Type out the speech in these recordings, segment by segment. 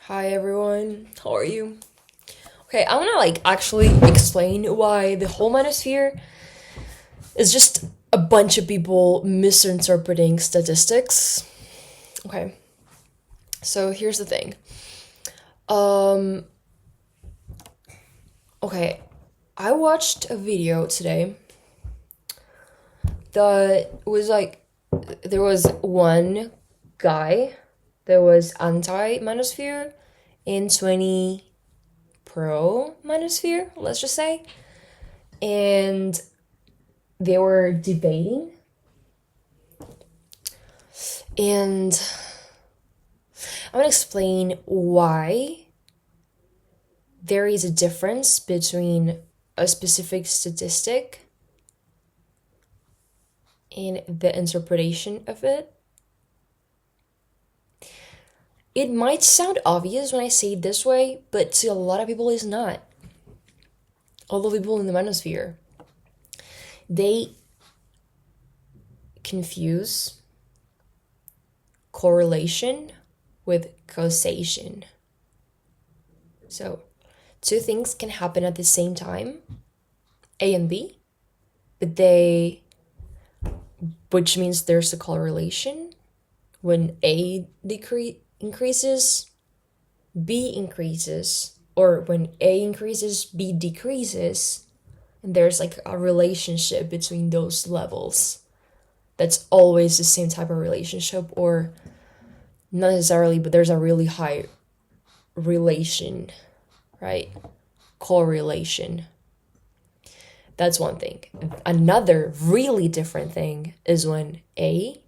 Hi everyone, how are you? Okay, I wanna actually explain why the whole manosphere is just a bunch of people misinterpreting statistics. Okay, so here's the thing. Um, okay, I watched a video today that was there was one guy that was anti-manosphere in 20 pro manosphere, let's just say. And they were debating. And I'm gonna explain why there is a difference between a specific statistic and the interpretation of it. It might sound obvious when I say it this way, but to a lot of people it's not. All the people in the manosphere, they confuse correlation with causation. So, two things can happen at the same time, A and B, which means there's a correlation. When A increases, B increases, or when A increases, B decreases, and there's a relationship between those levels. That's always the same type of relationship, or not necessarily, but there's a really high relation, right? Correlation. That's one thing. Another really different thing is when A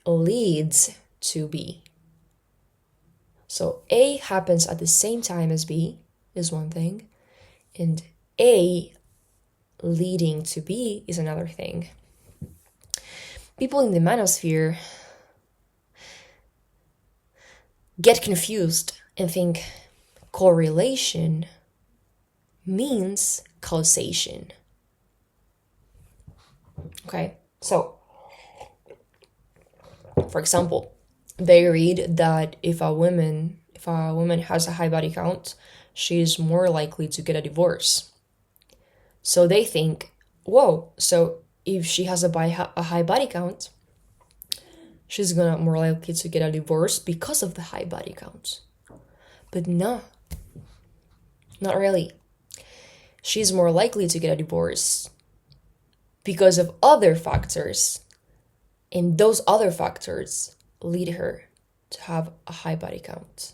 leads to B. So A happens at the same time as B is one thing, and A leading to B is another thing. People in the manosphere get confused and think correlation means causation. Okay, so for example, they read that if a woman has a high body count, she's more likely to get a divorce. So they think, whoa, so if she has a high body count, she's gonna more likely to get a divorce because of the high body count. But no, not really. She's more likely to get a divorce because of other factors, and those other factors lead her to have a high body count.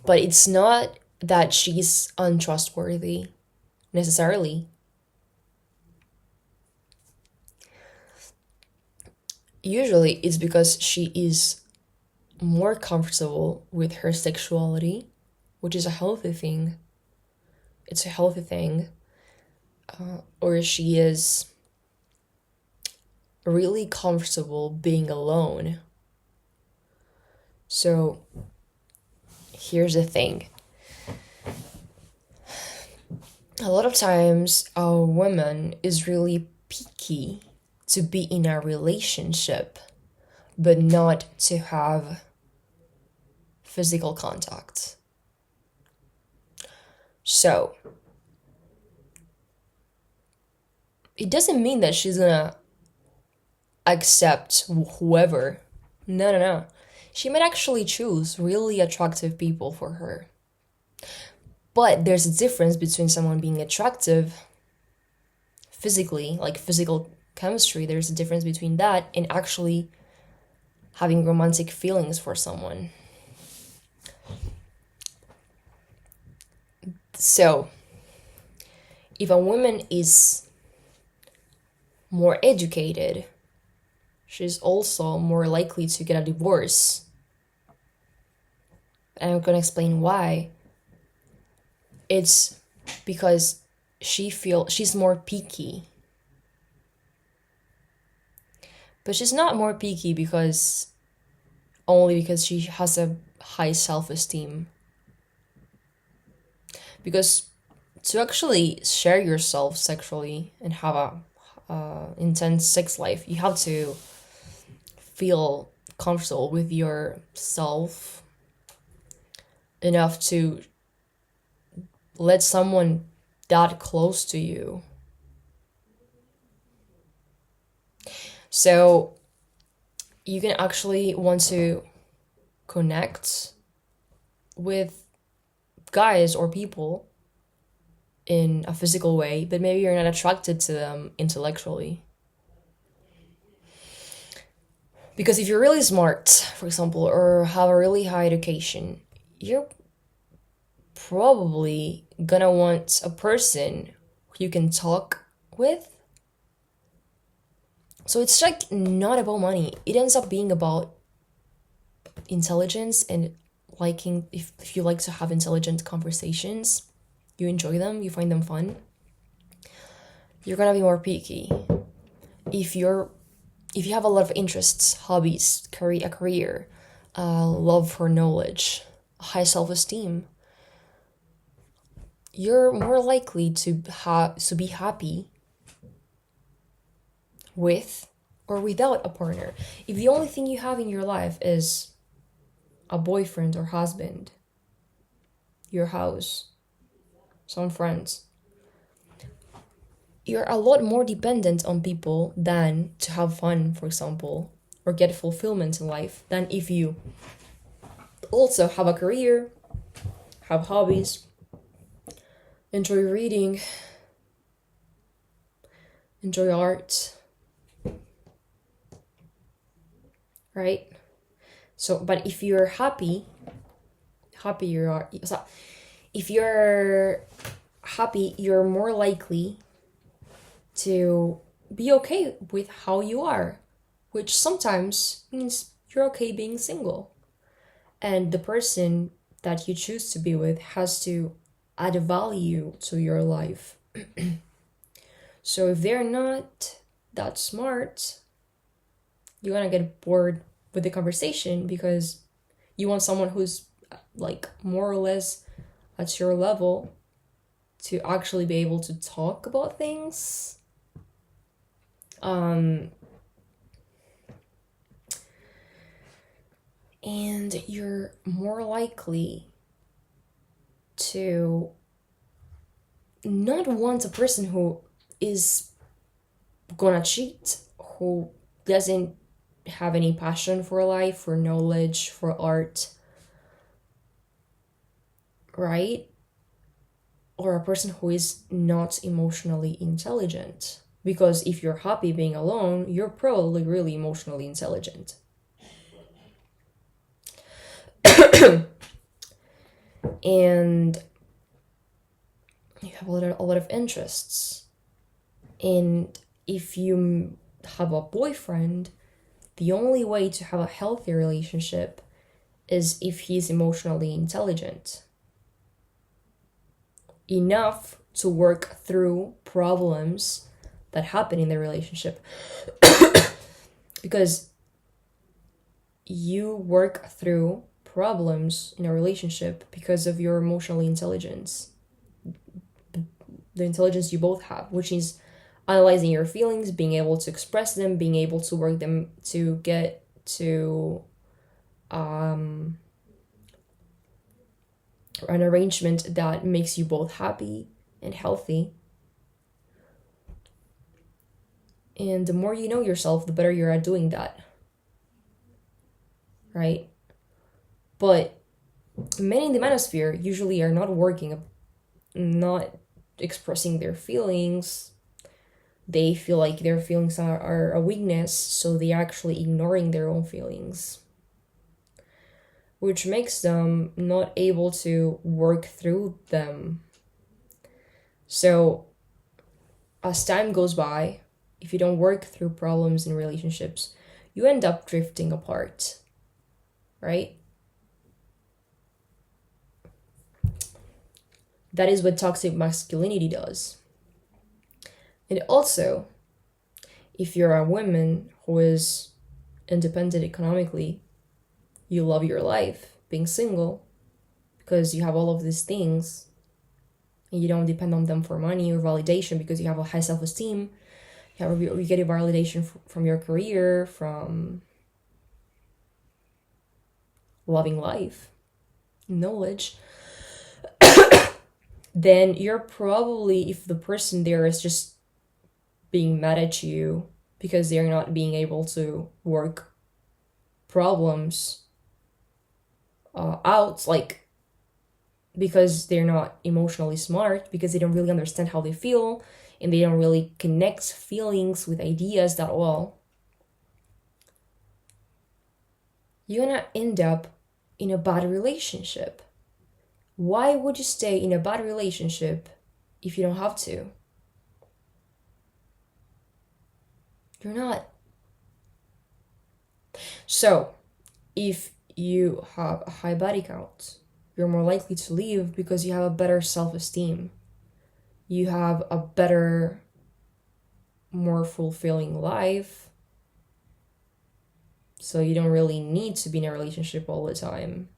But it's not that she's untrustworthy necessarily. Usually it's because she is more comfortable with her sexuality, which is a healthy thing. It's a healthy thing. Or she is really comfortable being alone. So here's the thing. A lot of times a woman is really picky to be in a relationship, but not to have physical contact. So it doesn't mean that she's gonna accept whoever. No. She might actually choose really attractive people for her. But there's a difference between someone being attractive physically, like physical chemistry. There's a difference between that and actually having romantic feelings for someone. So, if a woman is more educated, she's also more likely to get a divorce. And I'm gonna explain why. It's because she's more picky. But she's not more picky only because she has a high self-esteem. Because to actually share yourself sexually and have a intense sex life, you have to feel comfortable with yourself enough to let someone that close to you. So you can actually want to connect with guys or people in a physical way, but maybe you're not attracted to them intellectually. Because if you're really smart, for example, or have a really high education, you're probably gonna want a person who you can talk with. So it's like not about money. It ends up being about intelligence and liking. If you like to have intelligent conversations, you enjoy them, you find them fun, you're gonna be more picky. If you have a lot of interests, hobbies, a career, love for knowledge, high self-esteem, you're more likely to be happy with or without a partner. If the only thing you have in your life is a boyfriend or husband, your house, some friends, you're a lot more dependent on people than to have fun, for example, or get fulfillment in life, than if you also have a career, have hobbies, enjoy reading, enjoy art, right? So, but if you're happy you are. So if you're happy, you're more likely to be okay with how you are, which sometimes means you're okay being single. And the person that you choose to be with has to add value to your life. So if they're not that smart, you're gonna get bored with the conversation because you want someone who's like more or less at your level to actually be able to talk about things. And you're more likely to not want a person who is gonna cheat, who doesn't have any passion for life, for knowledge, for art, right? Or a person who is not emotionally intelligent. Because if you're happy being alone, you're probably really emotionally intelligent. And you have a lot of interests. And if you have a boyfriend, the only way to have a healthy relationship is if he's emotionally intelligent enough to work through problems that happen in the relationship. Because you work through problems in a relationship because of your emotional intelligence, the intelligence you both have, which is analyzing your feelings, being able to express them, being able to work them to get to an arrangement that makes you both happy and healthy. And the more you know yourself, the better you're at doing that, right? But men in the manosphere usually are not not expressing their feelings. They feel like their feelings are a weakness, so they're actually ignoring their own feelings, which makes them not able to work through them. So as time goes by, if you don't work through problems in relationships, you end up drifting apart, right? That is what toxic masculinity does. And also, if you're a woman who is independent economically, you love your life being single because you have all of these things and you don't depend on them for money or validation because you have a high self-esteem. You get a validation from your career, from loving life, knowledge, then you're probably, if the person there is just being mad at you because they're not being able to work problems out, like because they're not emotionally smart, because they don't really understand how they feel, and they don't really connect feelings with ideas that well, you're gonna end up in a bad relationship. Why would you stay in a bad relationship if you don't have to? You're not. So, if you have a high body count, you're more likely to leave because you have a better self-esteem. You have a better, more fulfilling life. So you don't really need to be in a relationship all the time.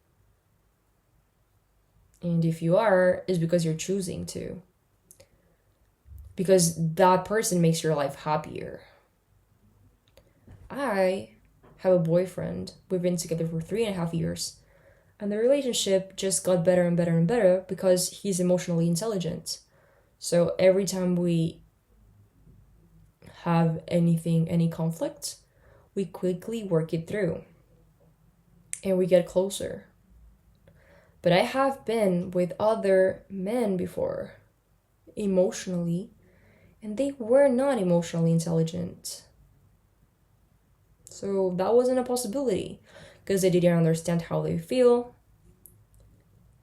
And if you are, it's because you're choosing to. Because that person makes your life happier. I have a boyfriend. We've been together for 3.5 years. And the relationship just got better and better and better because he's emotionally intelligent. So every time we have any conflict, we quickly work it through. And we get closer. But I have been with other men before, emotionally, and they were not emotionally intelligent. So that wasn't a possibility, because they didn't understand how they feel.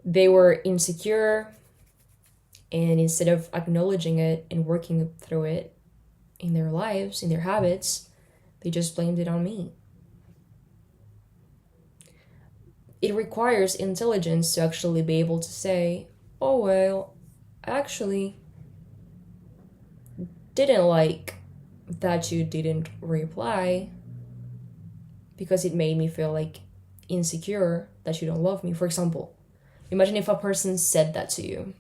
They were insecure, and instead of acknowledging it and working through it in their lives, in their habits, they just blamed it on me. It requires intelligence to actually be able to say, oh, well, actually didn't like that you didn't reply because it made me feel like insecure that you don't love me. For example, imagine if a person said that to you.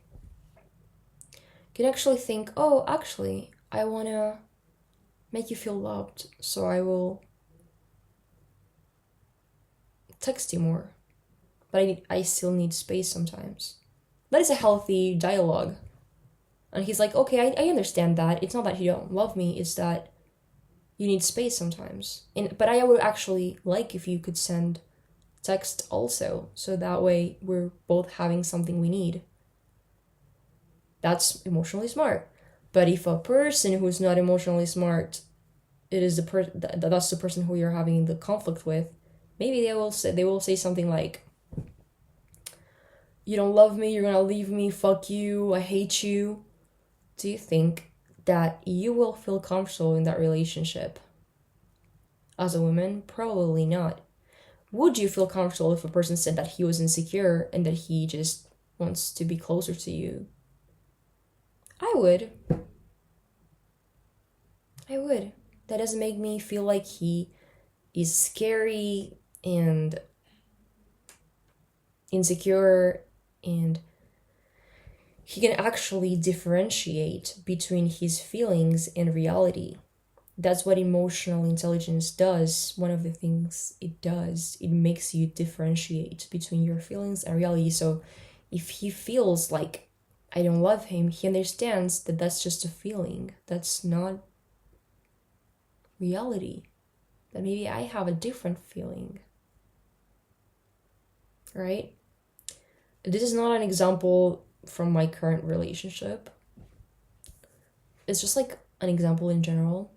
You can actually think, oh, actually, I want to make you feel loved, so I will text you more. But I still need space sometimes. That is a healthy dialogue. And he's like, okay, I understand that. It's not that you don't love me, it's that you need space sometimes. But I would actually like if you could send text also, so that way we're both having something we need. That's emotionally smart. But if a person who's not emotionally smart, it is that's the person who you're having the conflict with, maybe they will say something like, you don't love me, you're gonna leave me, fuck you, I hate you. Do you think that you will feel comfortable in that relationship? As a woman, probably not. Would you feel comfortable if a person said that he was insecure and that he just wants to be closer to you? I would. That doesn't make me feel like he is scary and insecure, and he can actually differentiate between his feelings and reality. That's what emotional intelligence does. One of the things it does, it makes you differentiate between your feelings and reality. So if he feels like I don't love him, he understands that that's just a feeling. That's not reality. That maybe I have a different feeling. Right? This is not an example from my current relationship. It's just like an example in general.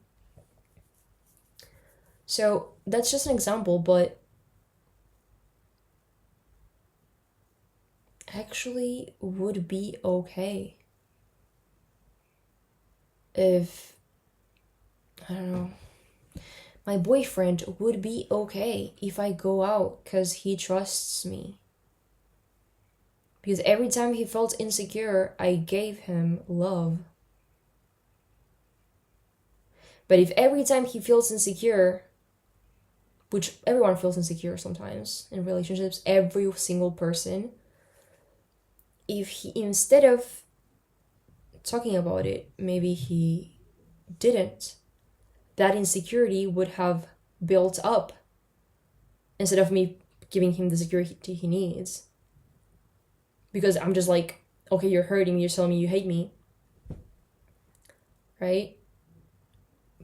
So that's just an example, but actually would be okay if, I don't know, my boyfriend would be okay if I go out because he trusts me. Because every time he felt insecure, I gave him love. But if every time he feels insecure, which everyone feels insecure sometimes in relationships, every single person, if he, instead of talking about it, maybe he didn't, that insecurity would have built up instead of me giving him the security he needs. Because I'm just like, okay, you're hurting me, you're telling me you hate me. Right?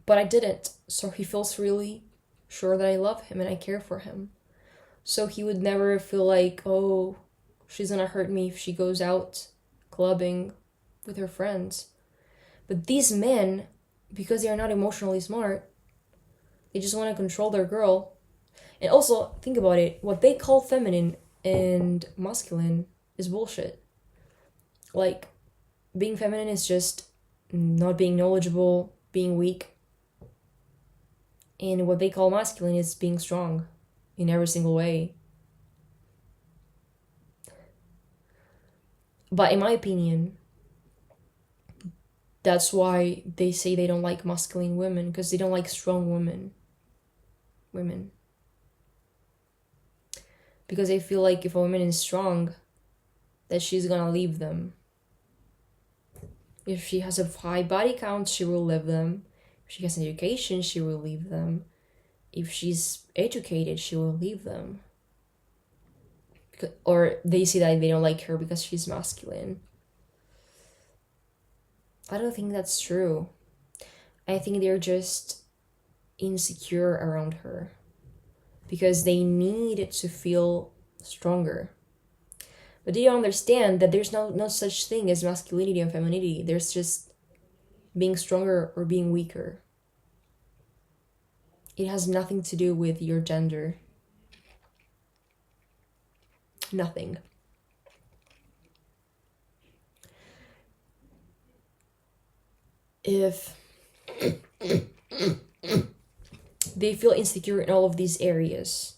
But I didn't. So he feels really sure that I love him and I care for him. So he would never feel like, oh, she's gonna hurt me if she goes out clubbing with her friends. But these men, because they are not emotionally smart, they just want to control their girl. And also, think about it, what they call feminine and masculine is bullshit. Like, being feminine is just not being knowledgeable, being weak. And what they call masculine is being strong in every single way. But in my opinion, that's why they say they don't like masculine women, because they don't like strong women. Because they feel like if a woman is strong, that she's gonna leave them. If she has a high body count, she will leave them. If she has an education, she will leave them. If she's educated, she will leave them. Or they say that they don't like her because she's masculine. I don't think that's true. I think they're just insecure around her because they need to feel stronger. But they don't understand that there's no such thing as masculinity and femininity. There's just being stronger or being weaker. It has nothing to do with your gender. Nothing. If they feel insecure in all of these areas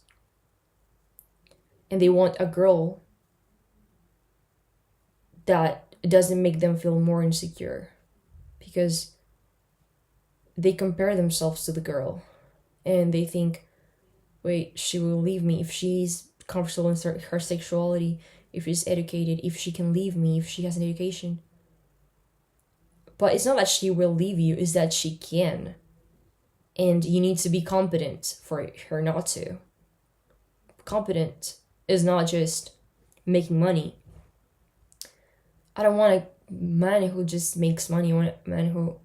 and they want a girl that doesn't make them feel more insecure because they compare themselves to the girl and they think, wait, she will leave me if she's comfortable in her sexuality, if she's educated, if she can leave me, if she has an education. But it's not that she will leave you, it's that she can. And you need to be competent for her not to. Competent is not just making money. I don't want a man who just makes money. I want a man who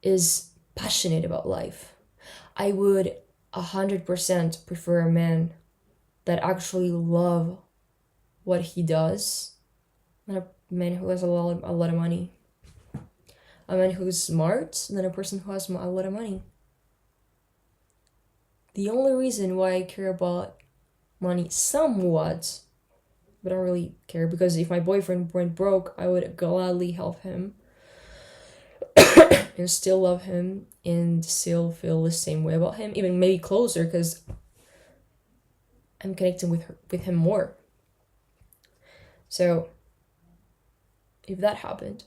is passionate about life. I would 100% prefer a man that actually love what he does than a man who has a lot of money. A man who's smart than a person who has a lot of money. The only reason why I care about money somewhat, but I don't really care, because if my boyfriend went broke, I would gladly help him and still love him and still feel the same way about him, even maybe closer, because I'm connecting with him more. So if that happened,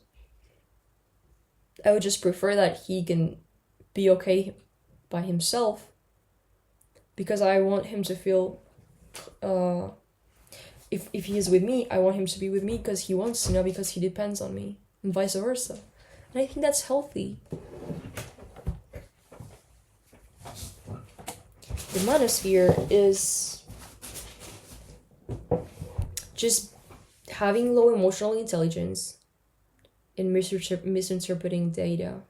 I would just prefer that he can be okay by himself, because I want him to feel, if he is with me, I want him to be with me because he wants to, not because he depends on me, and vice versa. And I think that's healthy. The manosphere is just having low emotional intelligence and misinterpreting data.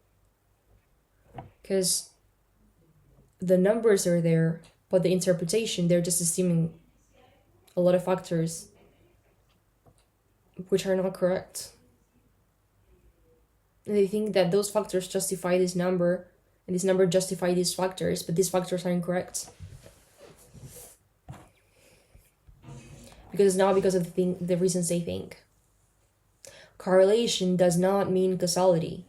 Because the numbers are there, but the interpretation, they're just assuming a lot of factors which are not correct. And they think that those factors justify this number, and this number justify these factors, but these factors are incorrect. Because it's not because of the reasons they think. Correlation does not mean causality.